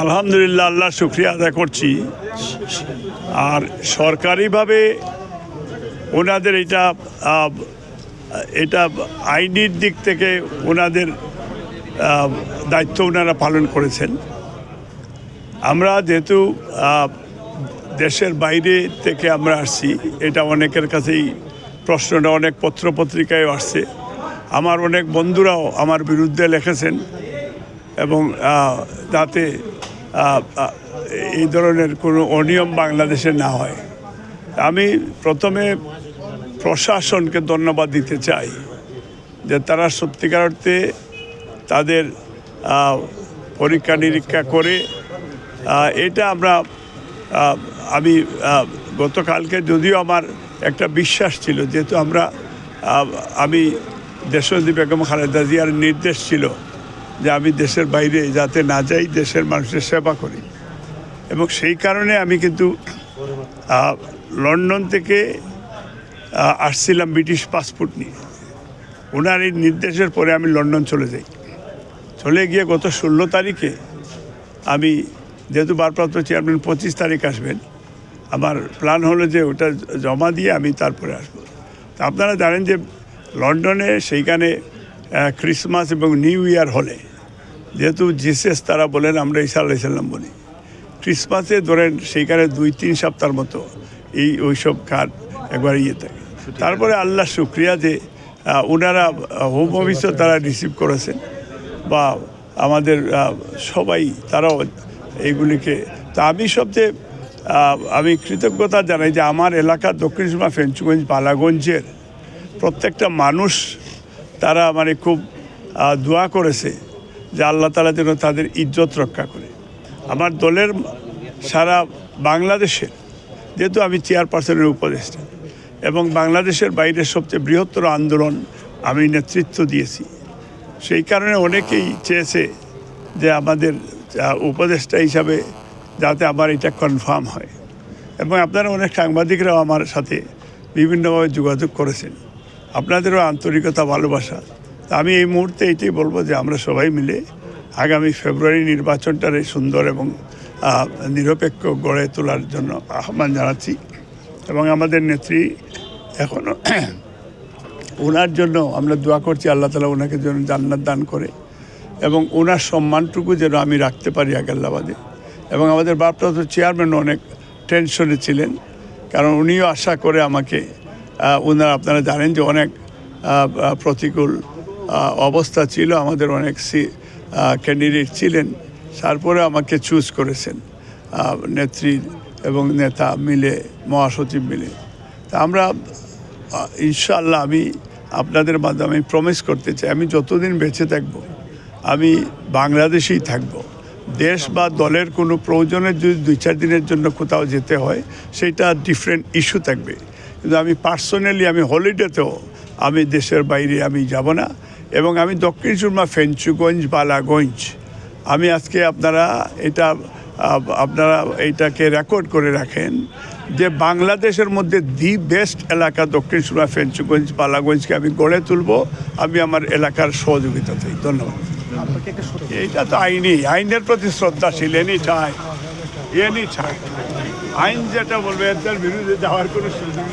আলহামদুলিল্লাহ, আল্লাহ শুকরিয়া আদায় করছি। আর সরকারিভাবে ওনাদের এটা আইনের দিক থেকে ওনাদের দায়িত্ব ওনারা পালন করেছেন। আমরা যেহেতু দেশের বাইরে থেকে আমরা আসছি, এটা অনেকের কাছেই প্রশ্নটা অনেক পত্রপত্রিকায় আসছে। আমার অনেক বন্ধুরাও আমার বিরুদ্ধে লিখেছেন এবং যাতে এই ধরনের কোনো অনিয়ম বাংলাদেশে না হয়। আমি প্রথমে প্রশাসনকে ধন্যবাদ দিতে চাই যে তারা সত্যিকার অর্থে তাদের পরীক্ষা নিরীক্ষা করে এটা আমি গতকালকে যদিও আমার একটা বিশ্বাস ছিল, যেহেতু আমি দেশনেত্রী বেগম খালেদা জিয়ার নির্দেশ ছিল যে আমি দেশের বাইরে যাতে না যাই, দেশের মানুষের সেবা করি, এবং সেই কারণে আমি কিন্তু লন্ডন থেকে আসছিলাম ব্রিটিশ পাসপোর্ট নিয়ে। ওনার এই নির্দেশের পরে আমি লন্ডন চলে গিয়ে গত 16 তারিখে আমি, যেহেতু ভারপ্রাপ্ত চেয়ারম্যান 25 তারিখ আসবেন, আমার প্ল্যান হলো যে ওটা জমা দিয়ে আমি তারপরে আসবো। তা আপনারা জানেন যে লন্ডনে সেইখানে ক্রিসমাস এবং নিউ ইয়ার হলে, যেহেতু জিসাস তারা বলেন, আমরা ঈসা আলাইহিস সালাম বলি, ক্রিসমাসে ধরেন সেইখানে 2-3 সপ্তাহের মতো ওইসব কাজ একবার থাকে। তারপরে আল্লাহ শুকরিয়া যে ওনারা হোম অফিসও তারা রিসিভ করেছেন, বা আমাদের সবাই তারাও এইগুলিকে। তা আমি কৃতজ্ঞতা জানাই যে আমার এলাকা দক্ষিণ সুরমা, ফেঞ্চুগঞ্জ, বালাগঞ্জের প্রত্যেকটা মানুষ তারা খুব দোয়া করেছে যে আল্লাহ তাআলা যেন তাদের ইজ্জত রক্ষা করে। আমার দলের সারা বাংলাদেশের, যেহেতু আমি চেয়ারপারসনের উপদেষ্টা এবং বাংলাদেশের বাইরে সবচেয়ে বৃহত্তর আন্দোলন আমি নেতৃত্ব দিয়েছি, সেই কারণে অনেকেই চেয়েছে যে আমাদের উপদেষ্টা হিসাবে যাতে আমার এটা কনফার্ম হয়, এবং আপনারা অনেক সাংবাদিকরাও আমার সাথে বিভিন্নভাবে যোগাযোগ করেছেন। আপনাদেরও আন্তরিকতা, ভালোবাসা। তা আমি এই মুহূর্তে এটাই বলবো যে আমরা সবাই মিলে আগামী ফেব্রুয়ারি নির্বাচনটারে সুন্দর এবং নিরপেক্ষ গড়ে তোলার জন্য আহ্বান জানাচ্ছি। এবং আমাদের নেত্রী এখনও, ওনার জন্য আমরা দোয়া করছি আল্লাহ তাআলা ওনাকে যেন জান্নাত দান করে, এবং ওনার সম্মানটুকু যেন আমি রাখতে পারি আগাল্লাবাদে। এবং আমাদের ভারপ্রাপ্ত চেয়ারম্যান অনেক টেনশনে ছিলেন, কারণ উনিও আশা করে আমাকে, আপনারা জানেন যে অনেক প্রতিকূল অবস্থা ছিল, আমাদের অনেক ক্যান্ডিডেট ছিলেন, তারপরে আমাকে চুজ করেছেন নেত্রী এবং নেতা মিলে, মহাসচিব মিলে। তা আমরা ইনশাআল্লাহ, আমি আপনাদের মাধ্যমে প্রমিস করতে চাই, আমি যতদিন বেঁচে থাকব আমি বাংলাদেশেই থাকব। দেশ বা দলের কোনো প্রয়োজনে যদি 2-4 দিনের জন্য কোথাও যেতে হয়, সেটা ডিফারেন্ট ইস্যু থাকবে, কিন্তু আমি পার্সোনালি আমি হলিডেতেও আমি দেশের বাইরে আমি যাব না। এবং আমি দক্ষিণ সুরমা, ফেঞ্চুগঞ্জ, বালাগঞ্জ, আমি আজকে আপনারা এইটাকে রেকর্ড করে রাখেন যে বাংলাদেশের মধ্যে দি বেস্ট এলাকা দক্ষিণ সুরমা, ফেঞ্চুগঞ্জ, বালাগঞ্জকে আমি গড়ে তুলব। আমি আমার এলাকার সহযোগিতা চাই। ধন্যবাদ। এইটা তো আইনের প্রতি শ্রদ্ধাশীল, এনি টাইম আইন যেটা বলবে এর বিরুদ্ধে যাওয়ার কোনো সুযোগ